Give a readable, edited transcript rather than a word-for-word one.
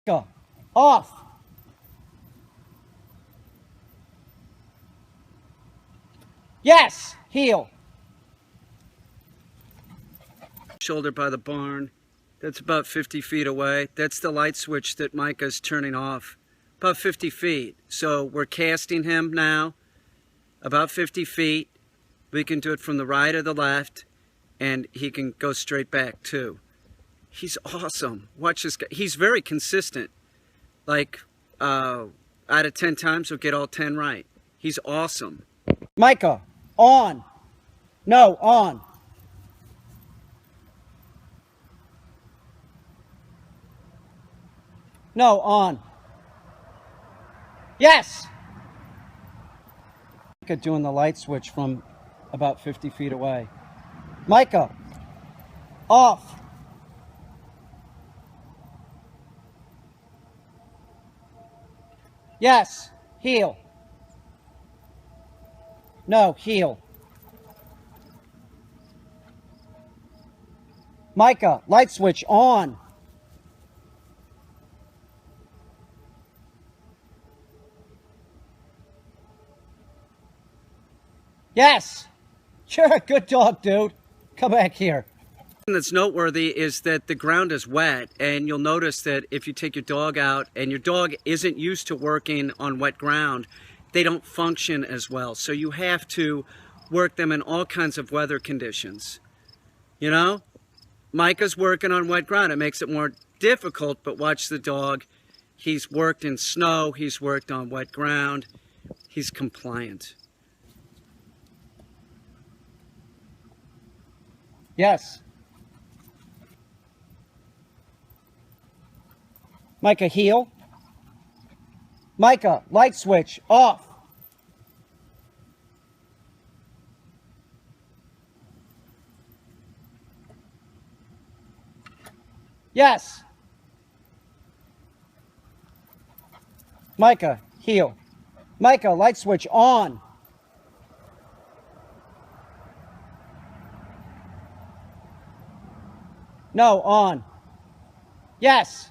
Go. Off. Yes. Heel. Shoulder by the barn. That's about 50 feet away. That's the light switch that Micah's turning off. About 50 feet. So we're casting him now. About 50 feet. We can do it from the right or the left. And he can go straight back too. He's awesome. Watch this guy. He's very consistent. Like, out of 10 times, he'll get all 10 right. He's awesome. Micah, on. No, on. No, on. Yes. Micah doing the light switch from about 50 feet away. Micah, off. Yes, heel. No, heel. Micah, light switch on. Yes. You're a good dog, dude. Come back here. That's noteworthy is that the ground is wet, and you'll notice that if you take your dog out and your dog isn't used to working on wet ground, they don't function as well. So you have to work them in all kinds of weather conditions. You know, Micah's working on wet ground. It makes it more difficult, but watch the dog. He's worked in snow. He's worked on wet ground. He's compliant. Yes. Micah, heel. Micah, light switch off. Yes. Micah, heel. Micah, light switch on. No, on. Yes.